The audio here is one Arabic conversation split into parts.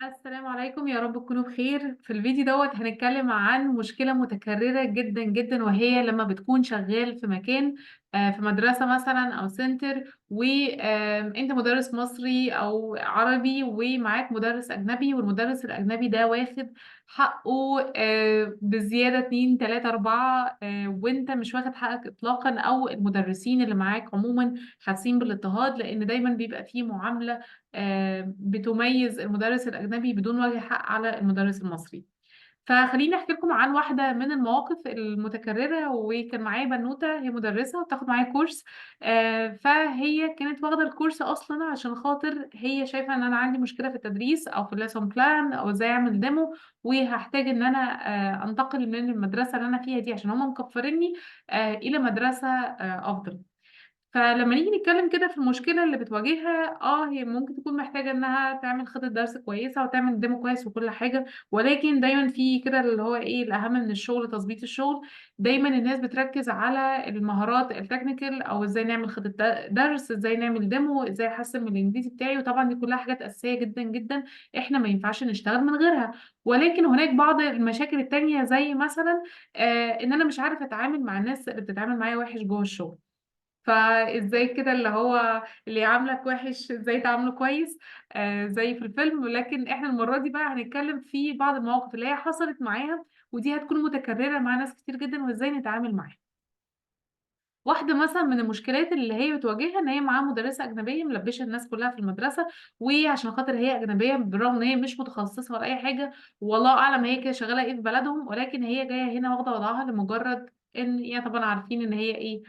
السلام عليكم، يا رب تكونوا بخير. في الفيديو هنتكلم عن مشكلة متكررة جدا جدا، وهي لما بتكون شغال في مكان، في مدرسة مثلا أو سنتر، وانت مدرس مصري أو عربي ومعاك مدرس أجنبي، والمدرس الأجنبي ده واخد حقه بزيادة 2 3 4، وانت مش واخد حقك إطلاقا، أو المدرسين اللي معاك عموما حاسين بالاضطهاد، لأن دايما بيبقى فيه معاملة بتميز المدرس الأجنبي بدون وجه حق على المدرس المصري. فخليني أحكي لكم عن واحدة من المواقف المتكررة. وكان معايا بنوتة، هي مدرسة وبتاخد معايا كورس. فهي كانت واخدة الكورس أصلا عشان خاطر هي شايفة إن أنا عندي مشكلة في التدريس أو في الليسون بلان أو إزاي أعمل ديمو، وهحتاج إن أنا أنتقل من المدرسة اللي أنا فيها دي عشان هما مكفريني إلى مدرسة أفضل. فلما نيجي نتكلم كده في المشكلة اللي بتواجهها، هي ممكن تكون محتاجة انها تعمل خطة درس كويسة وتعمل ديمو كويس وكل حاجة، ولكن دايما في كده اللي هو ايه الأهم من الشغل، تظبيط الشغل. دايما الناس بتركز على المهارات التكنيكال، او ازاي نعمل خطة درس، ازاي نعمل ديمو، ازاي احسن من الانجليزي بتاعي. وطبعا دي كلها حاجات أساسية جدا جدا، احنا ما ينفعش نشتغل من غيرها. ولكن هناك بعض المشاكل التانية، زي مثلا ان انا مش عارفة اتعامل مع الناس اللي بتتعامل معايا وحش جوه الشغل. فازاي كده اللي هو اللي يعاملك وحش ازاي تعامله كويس، زي في الفيلم. لكن احنا المرة دي بقى هنتكلم في بعض المواقف اللي هي حصلت معاها، ودي هتكون متكررة مع ناس كتير جدا، وازاي نتعامل معاها. واحدة مثلا من المشكلات اللي هي بتواجهها ان هي معاها مدرسة أجنبية ملبشة الناس كلها في المدرسة، وعشان خاطر هي أجنبية بالرغم ان هي مش متخصصة ولا أي حاجة، والله أعلم هي كده شغالة ايه في بلدهم، ولكن هي جاية هنا واخدة وضعها لمجرد ان هي طبعا عارفين ان هي ايه،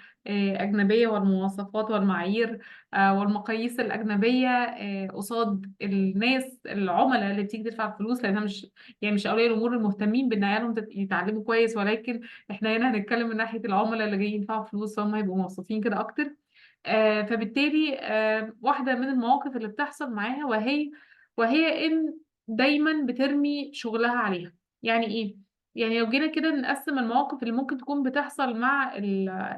أجنبية، والمواصفات والمعايير والمقاييس الأجنبية قصاد الناس العملاء اللي بتيجي تدفع فلوس، لأنها مش أولياء الأمور المهتمين بإن عيالهم يتعلموا كويس، ولكن احنا هنا هنتكلم من ناحية العملاء اللي جايين يدفعوا فلوس، فهم هيبقوا موظفين كده اكتر. فبالتالي واحدة من المواقف اللي بتحصل معاها، وهي ان دايما بترمي شغلها عليها. يعني ايه؟ يعني لو جينا كده نقسم المواقف اللي ممكن تكون بتحصل مع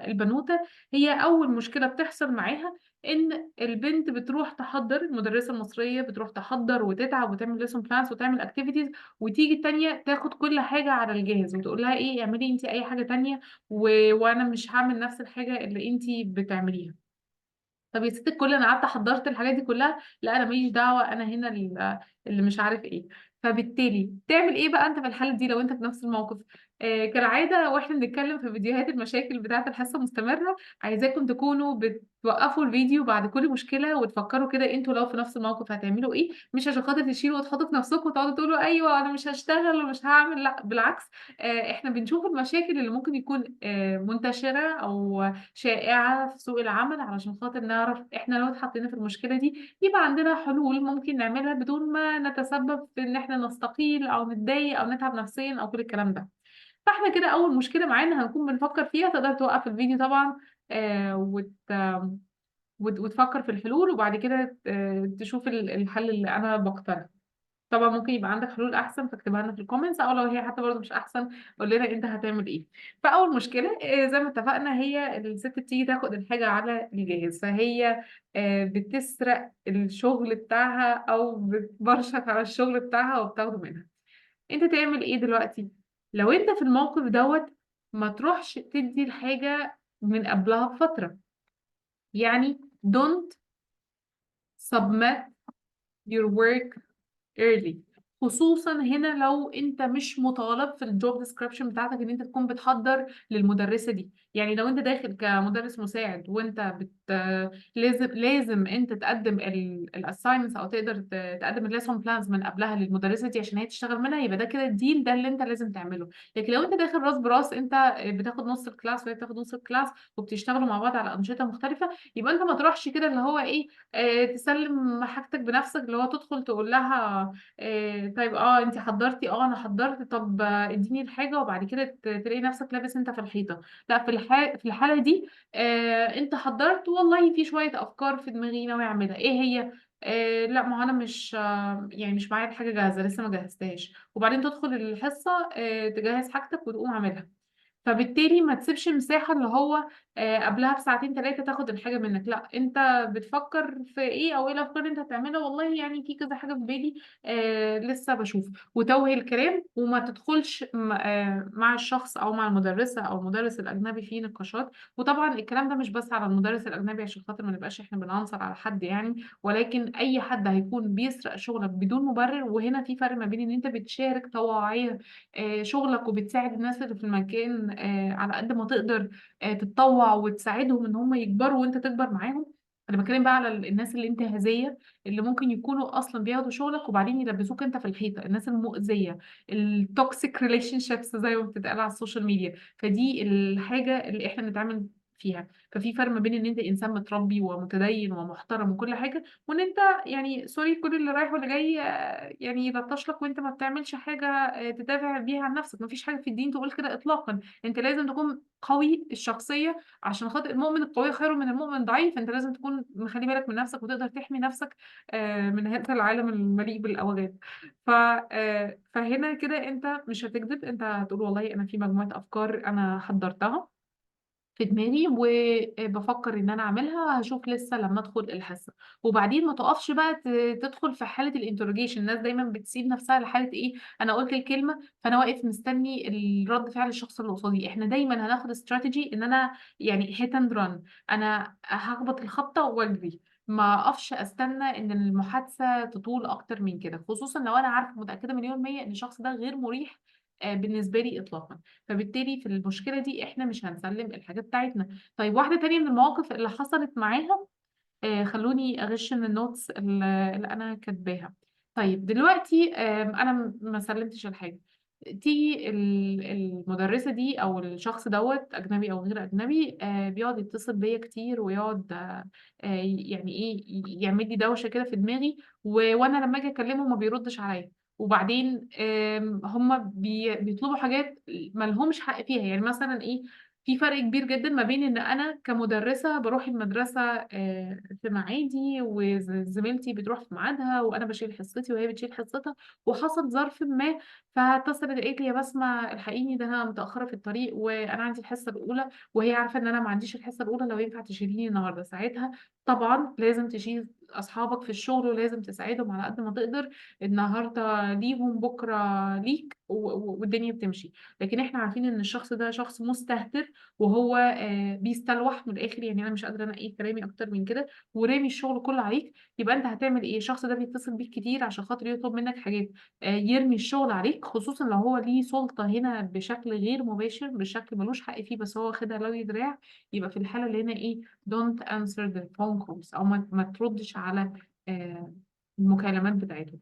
البنوتة، هي أول مشكلة بتحصل معاها إن البنت بتروح تحضر، المدرسة المصرية بتروح تحضر وتتعب وتعمل ليسون بلانس وتعمل اكتيفيتيز، وتيجي التانية تاخد كل حاجة على الجاهز وتقول لها ايه اعملي انتي اي حاجة تانية، وانا مش هعمل نفس الحاجة اللي انتي بتعمليها. طب يا ست الكل، انا قعدت حضرت الحاجات دي كلها، لا انا ماليش دعوة، انا هنا اللي مش عارف ايه. فبالتالي تعمل ايه بقى انت في الحالة دي لو انت في نفس الموقف؟ كالعادة، واحنا بنتكلم في فيديوهات المشاكل بتاعة الحصة المستمرة، عايزاكم تكونوا بتوقفوا الفيديو بعد كل مشكلة وتفكروا كده انتوا لو في نفس الموقف هتعملوا ايه، مش عشان خاطر تشيلوا وتحطوا في نفسكم وتقعدوا تقولوا ايوه انا مش هشتغل ومش هعمل، لا بالعكس. احنا بنشوف المشاكل اللي ممكن يكون منتشرة او شائعة في سوق العمل، علشان خاطر نعرف احنا لو اتحطينا في المشكلة دي يبقى عندنا حلول ممكن نعملها بدون ما نتسبب في ان احنا نستقيل او نتضايق او نتعب نفسيا او كل الكلام ده. فاحنا كده اول مشكلة معانا هنكون بنفكر فيها، تقدر توقف الفيديو طبعا وتفكر في الحلول، وبعد كده تشوف الحل اللي انا بقترحه. طبعا ممكن يبقى عندك حلول احسن فاكتبها لنا في الكومنتس، او لو هي حتى برضه مش احسن قول لنا انت هتعمل ايه. فاول مشكله زي ما اتفقنا، هي الست بتيجي تاخد الحاجه على الجاهز، فهي بتسرق الشغل بتاعها او بتبرشك على الشغل بتاعها وبتاخده منها. انت تعمل ايه دلوقتي؟ لو انت في الموقف ما تروحش تدي الحاجه من قبلها بفتره. يعني don't submit your work early، خصوصا هنا لو انت مش مطالب في الجوب ديسكريبشن بتاعتك ان انت تكون بتحضر للمدرسه دي. يعني لو انت داخل كمدرس مساعد وانت لازم انت تقدم الاساينمنتس، او تقدر تقدم الليسون بلانز من قبلها للمدرسه دي عشان هي تشتغل منها، يبقى ده كده الديل ده اللي انت لازم تعمله. لكن لو انت داخل راس براس، انت بتاخد نص الكلاس وهي بتاخد نص الكلاس، وبتشتغلوا مع بعض على انشطه مختلفه، يبقى انت ما تروحش كده اللي هو ايه، تسلم حاجتك بنفسك، اللي هو تدخل تقول لها طيب انت حضرتي، انا حضرت، طب اديني الحاجه، وبعد كده تلاقي نفسك لابس انت في الحيطه. لا، في الحاله دي انت حضرت، والله في شويه افكار في دماغي ناوي اعملها، ايه هي؟ لا، ما هو انا مش يعني مش معايا الحاجه جاهزه، لسه ما جهزتهاش. وبعدين تدخل الحصه تجهز حاجتك وتقوم عاملها. فبالتالي ما تسيبش مساحة اللي هو قبلها بساعتين ثلاثة تاخد الحاجة منك. لا، انت بتفكر في ايه او ايه الافكار اللي انت هتعملها؟ والله يعني في كذا حاجة في بالي، لسه بشوف. وتوهي الكلام وما تدخلش مع الشخص او مع المدرسة او المدرس الاجنبي في نقاشات. وطبعا الكلام ده مش بس على المدرس الاجنبي عشان خاطر ما نبقاش احنا بنعنصر على حد يعني، ولكن اي حد هيكون بيسرق شغلك بدون مبرر. وهنا في فرق ما بين ان انت بتشارك طواعية شغلك وبتساعد الناس اللي في المكان على قد ما تقدر، تتطوع وتساعدهم ان هم يكبروا وانت تكبر معاهم. انا بتكلم بقى على الناس الانتهازيه اللي ممكن يكونوا اصلا بياخدوا شغلك وبعدين يلبسوك انت في الحيطه، الناس المؤذيه، التوكسيك ريليشن شيبس زي ما بتتقال على السوشيال ميديا. فدي الحاجه اللي احنا بنتعامل فيها. ففي فرق ما بين ان انت انسان متربي ومتدين ومحترم وكل حاجه، وان انت يعني سوري كل اللي رايح واللي جاي يعني يلطش لك وانت ما بتعملش حاجه تدافع بيها عن نفسك. ما فيش حاجه في الدين تقول كده اطلاقا. انت لازم تكون قوي الشخصيه عشان خاطر المؤمن القوي خير من المؤمن الضعيف. انت لازم تكون مخلي بالك من نفسك وتقدر تحمي نفسك من هذا العالم المليء بالاوغاد. فهنا كده انت مش هتكذب، انت هتقول والله انا في مجموعه افكار انا حضرتها في دماغي وبفكر ان انا اعملها، هشوف لسه لما ادخل الحصه. وبعدين ما تقفش بقى تدخل في حاله الانتروجيشن. الناس دايما بتسيب نفسها لحاله ايه، انا قلت الكلمه فانا واقف مستني الرد فعل الشخص اللي قصادي. احنا دايما هناخد استراتيجي ان انا يعني هيت اند ران، انا هخبط الخبطه واجري، ما اقفش استنى ان المحادثه تطول اكتر من كده، خصوصا لو انا عارفه متاكده مليون ميه ان الشخص ده غير مريح بالنسبه لي اطلاقا. فبالتالي في المشكلة دي احنا مش هنسلم الحاجات بتاعتنا. طيب واحدة تانية من المواقف اللي حصلت معاها، خلوني اغش من النوتس اللي انا كاتباها. طيب دلوقتي انا ما سلمتش الحاجة. تيجي المدرسة دي او الشخص دوت اجنبي او غير اجنبي بيقعد يتصل بيا كتير ويقعد يعني ايه يعمل لي دوشة كده في دماغي، وانا لما اجي اكلمه ما بيردش عليا. وبعدين هم بيطلبوا حاجات ما لهمش حق فيها. يعني مثلا ايه، في فرق كبير جدا ما بين ان انا كمدرسه بروح المدرسه في ميعادي وزميلتي بتروح في ميعادها وانا بشيل حصتي وهي بتشيل حصتها، وحصل ظرف ما فاتصلت قالت لي يا بسمه الحقيني ده انا متاخره في الطريق وانا عندي الحصه الاولى، وهي عارفه ان انا ما عنديش الحصه الاولى، لو ينفع تشيليني النهارده. ساعتها طبعا لازم تشيل اصحابك في الشغل ولازم تساعدهم على قد ما تقدر. النهارده ليهم بكره ليك والدنيا بتمشي. لكن احنا عارفين ان الشخص ده شخص مستهتر وهو بيستلوح من الاخر. يعني انا مش قادره انقي كلامي اكتر من كده، ورامي الشغل كله عليك. يبقى انت هتعمل ايه؟ الشخص ده بيتصل بيك كتير عشان خاطر يطلب منك حاجات، يرمي الشغل عليك، خصوصا لو هو ليه سلطه هنا بشكل غير مباشر، بشكل ملوش حق فيه بس هو واخدها لو دراع. يبقى في الحاله اللي هنا ايه، don't answer the phone calls او ما تردش على المكالمات بتاعتهم،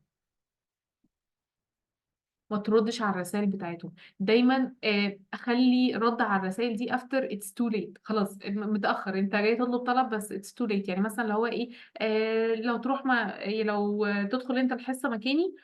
ما تردش على الرسائل بتاعتهم. دايما اخلي رد على الرسائل دي after it's too late. خلاص متأخر، انت جاي تطلب طلب بس it's too late. يعني مثلا لو هو ايه، لو تروح ما لو تدخل انت الحصة مكاني،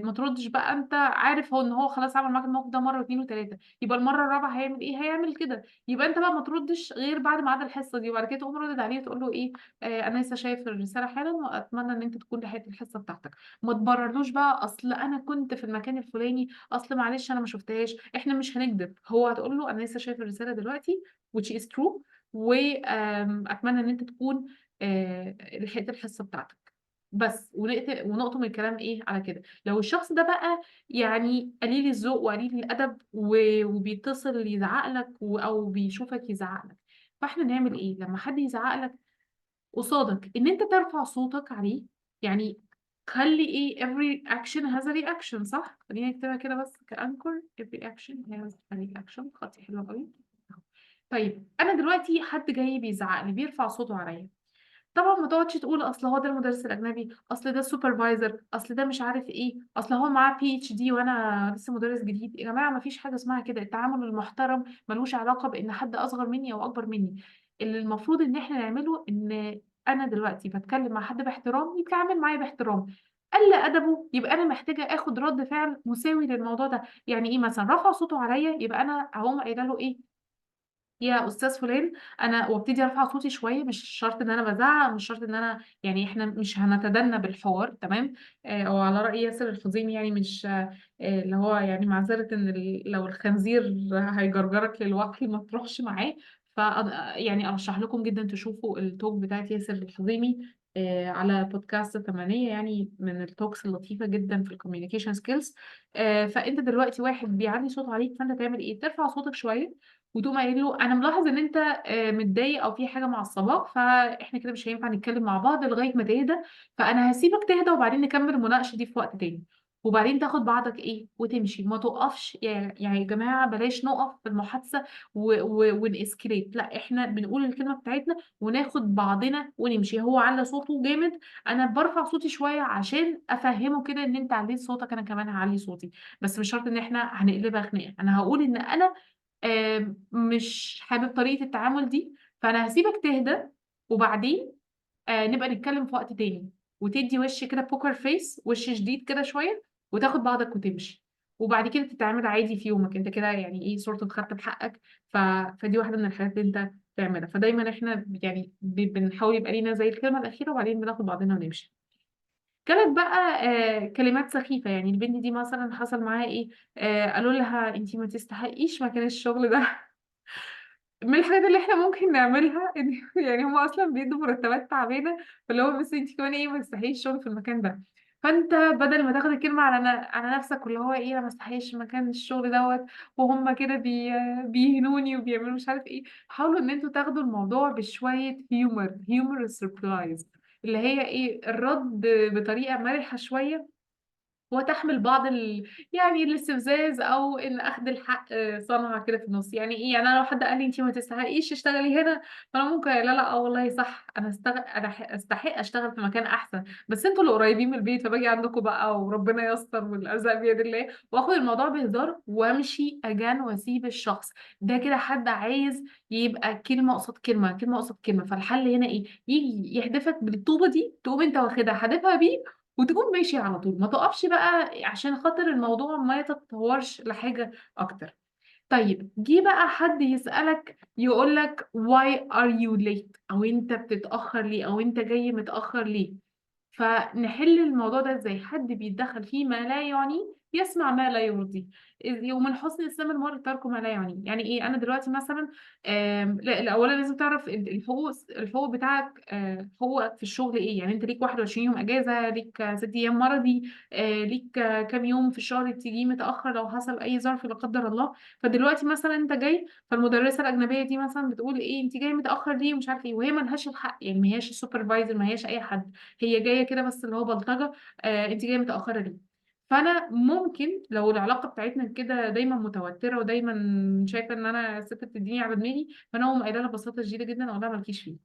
ما تردش بقى. انت عارف هو ان هو خلاص عمل معاك الموقف ده مره واثنين وثلاثه، يبقى المره الرابعه هيعمل ايه؟ هيعمل كده. يبقى انت بقى ما تردش غير بعد ميعاد الحصه دي، وبعد كده تقوم ردد عليه تقول له ايه، انا لسه شايف الرساله حالا واتمنى ان انت تكون لحقت الحصه بتاعتك. ما تبررلوش بقى اصل انا كنت في المكان الفلاني، اصل معلش انا ما شفتهاش. احنا مش هنكذب، هو هتقول له انا لسه شايف الرساله دلوقتي which is true، واتمنى ان انت تكون لحقت الحصه بتاعتك بس. ونقطم الكلام ايه على كده. لو الشخص ده بقى يعني قليل الذوق وقليل الادب وبيتصل يزعق لك او بيشوفك يزعق لك، فاحنا نعمل ايه لما حد يزعق لك قصادك؟ ان انت ترفع صوتك عليه. يعني خلي ايه every action has a reaction، صح؟ خلينا نكتبها كده بس كأنكر every action has a reaction. خطي حلو قوي. طيب انا دلوقتي حد جاي بيزعق لي بيرفع صوته عليا، طبعا ما تقعدش تقول اصل هو ده المدرس الاجنبي، اصل ده السوبرفايزر، اصل ده مش عارف ايه، اصل هو معاه PhD وانا لسه مدرس جديد. يا جماعه ما فيش حاجه اسمها كده. التعامل المحترم ملوش علاقه بان حد اصغر مني او اكبر مني. اللي المفروض ان احنا نعمله ان انا دلوقتي بتكلم مع حد باحترام يتعامل معايا باحترام. قل ادبه يبقى انا محتاجه اخد رد فعل مساوي للموضوع ده. يعني ايه مثلا رفع صوته عليا، يبقى انا هقوم قايله له ايه، يا استاذ فلان، انا وابتدي ارفع صوتي شويه، مش شرط ان انا بزعق، مش شرط ان انا يعني احنا مش هنتدنى بالحوار، تمام. او على راي ياسر الخزيمي، يعني مش اللي هو يعني معذره ان لو الخنزير هيجرجرك للوكل ما تروحش معاه. ف يعني ارشح لكم جدا تشوفوا التوك بتاعت ياسر الخزيمي على بودكاست 8، يعني من التوكس اللطيفه جدا في الكوميونيكيشن سكيلز. فانت دلوقتي واحد بيعلي صوته عليك، فانت تعمل ايه؟ ترفع صوتك شويه وتقوم قايل له انا ملاحظ ان انت متضايق او في حاجه معصباك، فاحنا كده مش هينفع نتكلم مع بعض لغايه ما تهدى. فانا هسيبك تهدى وبعدين نكمل المناقشه دي في وقت تاني. وبعدين تاخد بعضك ايه وتمشي، ما تقفش. يعني يا جماعه بلاش نقف في المحادثه ونسكليت، لا احنا بنقول الكلمه بتاعتنا وناخد بعضنا ونمشي. هو على صوته جامد، انا برفع صوتي شويه عشان افهمه كده ان انت عليت صوتك، انا كمان هعلي صوتي. بس مش شرط ان احنا هنقلبها خناقه، انا هقول ان انا مش حابب طريقة التعامل دي، فأنا هسيبك تهدى وبعدين نبقى نتكلم في وقت تاني. وتدي وش كده بوكر فيس، وش شديد كده شوية، وتاخد بعضك وتمشي. وبعد كده تتعامل عادي في يومك انت كده، يعني ايه صورة خدت بحقك. ف... فدي واحدة من الحاجات اللي انت تعملها. فدايما احنا يعني بنحاول يبقى لينا زي الكلمة الأخيرة، وبعدين بناخد بعضنا ونمشي. كانت بقى كلمات سخيفة. يعني البنت دي مثلا حصل معاها ايه؟ قالوا لها انتي ما تستحقيش مكان الشغل ده. من الحاجات اللي احنا ممكن نعملها ان يعني هم اصلا بيدوا مرتبات تعبانه، فاللي هو بس انت كمان ايه ما تستحقيش الشغل في المكان ده. فانت بدل ما تاخد الكلمه على نفسك، واللي هو ايه انا ما استحقش مكان الشغل دوت، وهم كده بيهنوني وبيعملوا مش عارف ايه، حاولوا ان انتوا تاخدوا الموضوع بشويه هيومر سربرايز، اللي هي ايه الرد بطريقه مرحه شويه، وتحمل بعض يعني الاستفزاز او ان اخذ الحق صنعة كده في النص. يعني ايه؟ يعني انا لو حد قال لي انت ما تستحقيش تشتغلي هنا، فانا ممكن لا والله صح، انا استحق اشتغل في مكان احسن، بس انتوا اللي قريبين من البيت، فباجي عندكم بقى وربنا يستر والارزاق بيد الله، واخد الموضوع بهزار وامشي اجان واسيب الشخص ده. كده حد عايز يبقى كلمة قصاد كلمة، كلمة قصاد كلمة. فالحل هنا ايه؟ يجي يحدفك بالطوبة دي، تقوم انت واخدها حادفها بيه وتكون ماشي على طول، ما تقفش بقى عشان خاطر الموضوع ما يتطورش لحاجة اكتر. طيب جه بقى حد يسألك يقولك why are you late، او انت بتتأخر ليه، او انت جاي متأخر ليه. فنحل الموضوع ده ازاي؟ حد بيتدخل فيما لا يعني يسمع ما لا يرضي. ومن حسن اسلام المرء ترك ما لا يعني. يعني ايه؟ انا دلوقتي مثلا لا اولا لازم تعرف الحقوق بتاعك، حقوقك في الشغل ايه. يعني انت ليك 21 يوم اجازه، ليك 6 ايام مرضي، ليك كام يوم في الشهر تيجي متاخر لو حصل اي ظرف لا قدر الله. فدلوقتي مثلا انت جاي، فالمدرسه الاجنبيه دي مثلا بتقول ايه انت جاي متاخر ليه ومش عارف ايه، وهي ملهاش الحق. يعني ما هياش السوبرفايزر، ما هياش اي حد، هي جايه كده بس اللي هو بلطجه. انت جايه متاخره ليه؟ فانا ممكن لو العلاقه بتاعتنا كده دايما متوتره ودايما شايفه ان انا الست بتديني على دماغي، فانا اقوم قايله لها ببساطه شديده جدا، اقول لها مالكيش فيه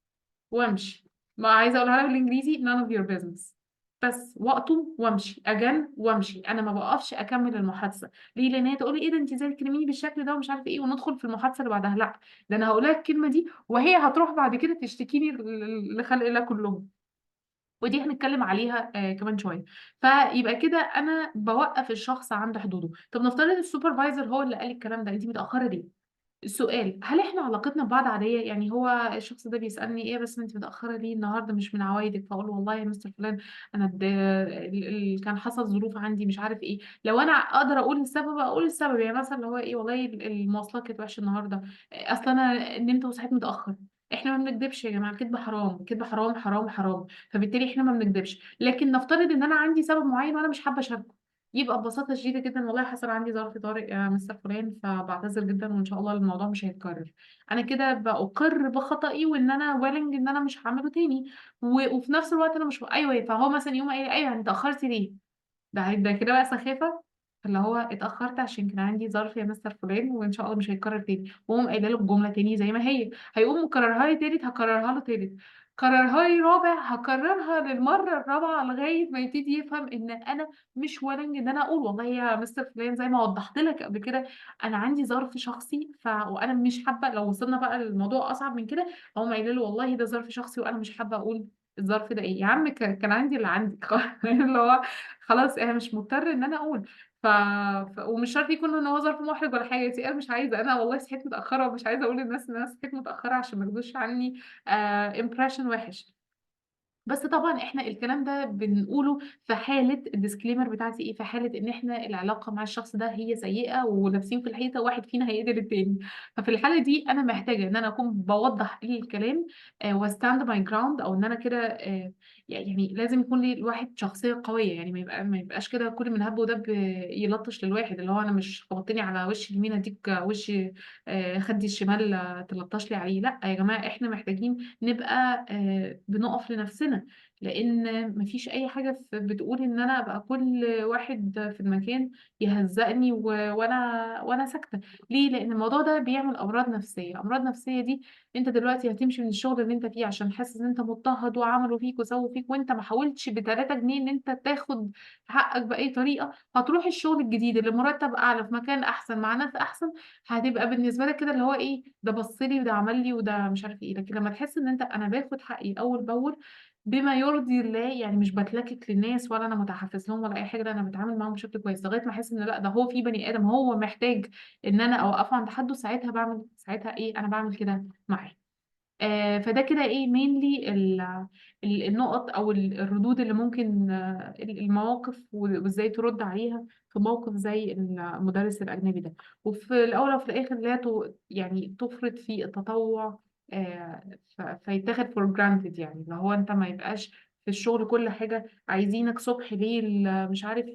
وامشي. ما عايزه اقولها لها بالانجليزي none of your business، بس واقطم وامشي اجن وامشي. انا ما بقفش اكمل المحادثه. ليه؟ لان هي تقول لي ايه ده انت ازاي تكلميني بالشكل ده ومش عارفه ايه، وندخل في المحادثه اللي بعدها. لا، ده انا هقول لها الكلمه دي وهي هتروح بعد كده تشتكيني لخلق الله كلهم. ودي هنتكلم عليها كمان شويه. فيبقى كده انا بوقف الشخص عند حدوده. طب نفترض السوبرفايزر هو اللي قال الكلام ده، انت متاخره ليه؟ السؤال، هل احنا علاقتنا ببعض عاديه؟ يعني هو الشخص ده بيسالني ايه بس انت متاخره ليه النهارده، مش من عوايدك، فاقول له والله يا مستر فلان انا كان حصل ظروف عندي مش عارف ايه. لو انا اقدر اقول السبب اقول السبب، يعني مثلا اللي هو ايه والله المواصلات كانت وحشه النهارده، اصلا انا نمت وصحيت متاخر. احنا ما بنكدبش يا جماعه، الكدب حرام، الكدب حرام حرام حرام. فبالتالي احنا ما بنكدبش. لكن نفترض ان انا عندي سبب معين وانا مش حابه اشاركه، يبقى ببساطة شديدة جدا والله حصل عندي ظرف طارئ يا مستر فلان، فبعتذر جدا وإن شاء الله الموضوع مش هيتكرر. أنا كده بأقر بخطئي وإن أنا ويلنج إن أنا مش هعمله تاني. وفي نفس الوقت أنا مش أيوه. فهو مثلا يوم قايل أيوه أنت اتأخرتي ليه؟ ده كده بقى سخافة. اللي هو اتأخرت عشان كان عندي ظرف يا مستر فلان وإن شاء الله مش هيتكرر تاني. وأقوم قايلة له الجملة تاني زي ما هي. هيقوم مكررها لي تالت، هكررها له تالت. كررها لي رابع، هكررها للمرة الرابعة لغاية ما يبتدي يفهم إن أنا مش ويلنج إن أنا أقول والله يا مستر فلان زي ما وضحت لك قبل كده أنا عندي ظرف شخصي وأنا مش حابة. لو وصلنا بقى للموضوع أصعب من كده، أقوم قايلة له والله ده ظرف شخصي وأنا مش حابة أقول الظرف ده ايه. يا عم كان عندي اللي عندك اللي هو خلاص انا مش مضطر ان انا اقول. ف... ومش شرط يكون ان هو ظرف محرج ولا حاجه، انا مش عايزه، انا والله صحيت متاخره ومش عايزه اقول للناس ان انا صحيت متاخره عشان ما ياخدوش عني امبريشن وحش. بس طبعا احنا الكلام ده بنقوله في حالة الديسكليمر بتاعتي ايه، في حالة ان احنا العلاقة مع الشخص ده هي سيئة ولابسين في الحيطة واحد فينا هيقتل التاني. ففي الحالة دي انا محتاجة ان انا اكون بوضح الكلام وستاند ماي جراوند، او ان انا كده يعني لازم يكون لي الواحد شخصية قوية، يعني ما يبقاش كده كل من هب ودب يلطش للواحد، اللي هو انا مش خبطتني على وشي اليمين اديك وشي خدي الشمال تلطش لي عليه. لا يا جماعة، احنا محتاجين نبقى بنقف لنفسنا، لان مفيش اي حاجه بتقول ان انا ابقى كل واحد في المكان يهزقني وانا ساكته. ليه؟ لان الموضوع ده بيعمل امراض نفسيه. امراض نفسيه دي، انت دلوقتي هتمشي من الشغل اللي انت فيه عشان حاسس ان انت مضطهد وعملوا فيك وسووا فيك، وانت ما حاولتش ب 3 جنيه ان انت تاخد حقك باي طريقه. هتروح الشغل الجديد اللي مرتب اعلى في مكان احسن مع ناس احسن، هتبقى بالنسبه لك كده اللي هو ايه، ده بص لي وده عمل لي وده مش عارف ايه. لكن لما تحس ان انت انا باخد حقي اول باول بما يرضي الله، يعني مش بتلكك للناس ولا انا متحفز لهم ولا اي حاجه، لا انا بتعامل معاهم بشكل كويس لغايه ما احس ان لا، ده هو في بني ادم هو محتاج ان انا اوقفه عند حده، ساعتها بعمل، ساعتها ايه، انا بعمل كده معاه. فده كده ايه مينلي النقط او الردود اللي ممكن المواقف وازاي ترد عليها في موقف زي المدرس الاجنبي ده. وفي الاول وفي الاخر لا يعني تفرط في التطوع فيتاخد فور جرانتد، يعني اللي هو انت ما يبقاش في الشغل كل حاجه عايزينك صبح ليل مش عارف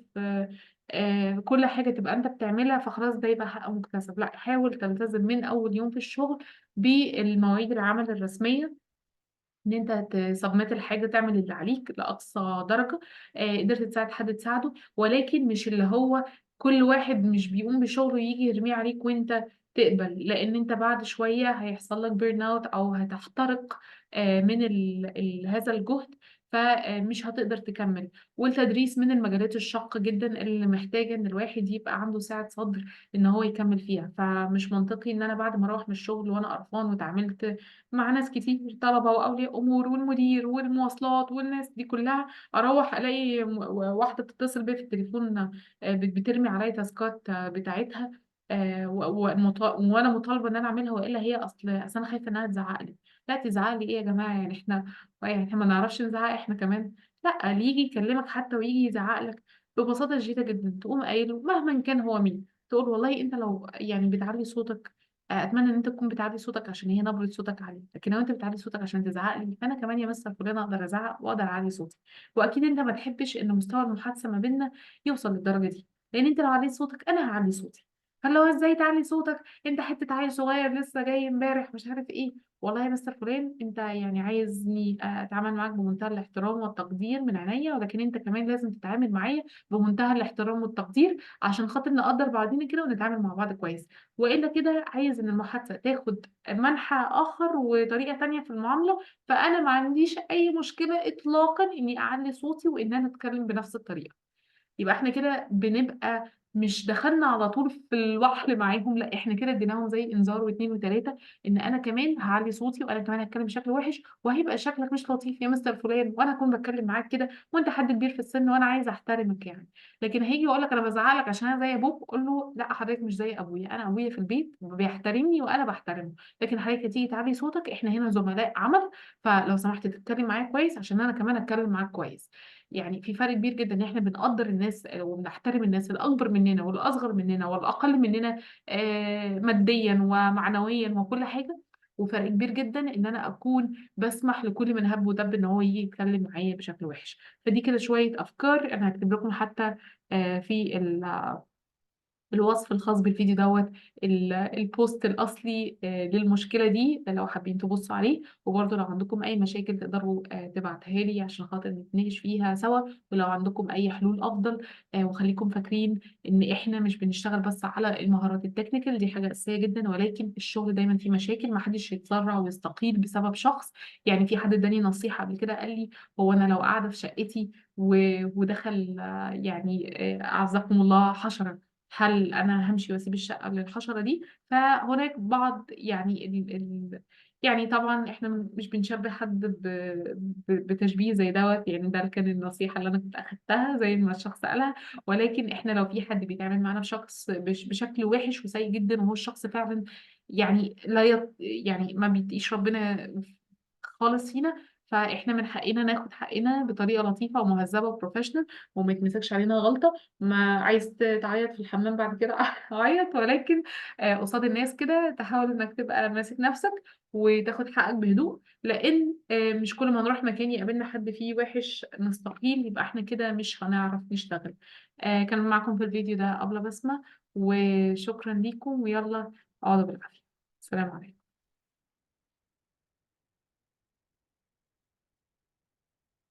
كل حاجه تبقى انت بتعملها فخلاص ده يبقى حق مكتسب. لا، حاول تلتزم من اول يوم في الشغل بالمواعيد العمل الرسمية، ان انت تسبمت الحاجة، تعمل اللي عليك لأقصى درجة. قدرت تساعد حد تساعده، ولكن مش اللي هو كل واحد مش بيقوم بشغله يجي يرميه عليك وانت تقبل، لان انت بعد شوية هيحصل لك بيرن اوت او هتحترق من هذا الجهد، فمش هتقدر تكمل. والتدريس من المجالات الشاقة جدا اللي محتاجة ان الواحد يبقى عنده سعة صدر ان هو يكمل فيها. فمش منطقي ان انا بعد ما اروح من الشغل وانا قرفان وتعاملت مع ناس كتير، طلبة وأولياء أمور والمدير والمواصلات والناس دي كلها، أروح ألاقي واحدة تتصل بيا في التليفون بترمي عليا تاسكات بتاعتها وأنا مطالبة إن أنا أعملها، وإلا هي أصل أنا خايفة إنها تزعق لي. لا تزعق لي إيه يا جماعة؟ يعني إحنا ما نعرفش نزعق إحنا كمان؟ لا، اللي يجي يكلمك حتى ويجي يزعق لك ببساطة شديدة جدا تقوم قايله مهما كان هو مين، تقول والله أنت لو يعني بتعلي صوتك، اتمنى ان انت تكون بتعلي صوتك عشان هي نبرة صوتك عالية، لكن لو انت بتعلي صوتك عشان تزعق لي فانا كمان يا مستر فلان اقدر ازعق واقدر اعلي صوتي. واكيد انت ما تحبش ان مستوى المحادثة ما بيننا يوصل للدرجة دي، لان انت لو عليت صوتك انا هعلي صوتي. فلو ازاي تعلي صوتك؟ انت حتة عيل صغير لسه جاي امبارح مش عارف ايه. والله يا مستر فلان انت يعني عايزني اتعامل معاك بمنتهى الاحترام والتقدير من عينيا، ولكن انت كمان لازم تتعامل معايا بمنتهى الاحترام والتقدير عشان خاطر نقدر بعضينا كده ونتعامل مع بعض كويس. والا كده عايز ان المحادثه تاخد منحى اخر وطريقه تانية في المعامله، فانا ما عنديش اي مشكله اطلاقا اني اعلي صوتي وان انا اتكلم بنفس الطريقه. يبقى احنا كده بنبقى مش دخلنا على طول في الوحل معاهم، لا احنا كده اديناهم زي انذار واثنين وثلاثه، ان انا كمان هعلي صوتي وانا كمان هتكلم بشكل وحش وهيبقى شكلك مش لطيف يا مستر فلان، وانا هكون بتكلم معاك كده وانت حد كبير في السن وانا عايزه احترمك يعني. لكن هيجي يقول لك انا بزعق لك عشان انا زي ابوك، اقول له لا حضرتك مش زي ابويا، انا ابويا في البيت بيحترمني وانا بحترمه، لكن حضرتك هتيجي تعلي صوتك، احنا هنا زملاء عمل، فلو سمحت تتكلم معايا كويس عشان انا كمان اتكلم معاك كويس. يعني في فرق كبير جدا ان احنا بنقدر الناس وبنحترم الناس الاكبر مننا والاصغر مننا والاقل مننا ماديا ومعنويا وكل حاجه، وفرق كبير جدا ان انا اكون بسمح لكل من هب ودب ان هو يجي يتكلم معايا بشكل وحش. فدي كده شويه افكار انا هكتب لكم حتى في الوصف الخاص بالفيديو دوت البوست الأصلي للمشكلة دي لو حابين تبصوا عليه. وبرضه لو عندكم أي مشاكل تقدروا تبعتها لي عشان خاطر نتناقش فيها سوا، ولو عندكم أي حلول أفضل. وخليكم فاكرين إن إحنا مش بنشتغل بس على المهارات التكنيكال، دي حاجة أساسية جدا، ولكن الشغل دايما فيه مشاكل، محدش يتسرع ويستقيل بسبب شخص. يعني في حد اداني نصيحة قبل كده قال لي هو أنا لو قاعدة في شقتي ودخل يعني أعزكم الله حشرة، هل انا همشي واسيب الشقه للحشره دي؟ فهناك بعض يعني يعني طبعا احنا مش بنشبه حد بتشبيه زي دوت، يعني ده كان النصيحة اللي انا كنت اخدتها زي ما الشخص قالها. ولكن احنا لو في حد بيتعامل معانا بشكل وحش وسيء جدا، وهو الشخص فعلا يعني لا يعني ما بيتقيش ربنا خالص فينا، فاحنا من حقنا ناخد حقنا بطريقه لطيفه ومهذبه وبروفيشنال، وما يتمسكش علينا غلطه. ما عايز تعيط في الحمام بعد كده عيط، ولكن قصاد الناس كده تحاول انك تبقى ماسك نفسك وتاخد حقك بهدوء، لان مش كل ما نروح مكان يقابلنا حد فيه وحش نستقيل، يبقى احنا كده مش هنعرف نشتغل. كان معاكم في الفيديو ده أبلة بسمة، وشكرا ليكم، ويلا اقعدوا بالعافية. السلام عليكم.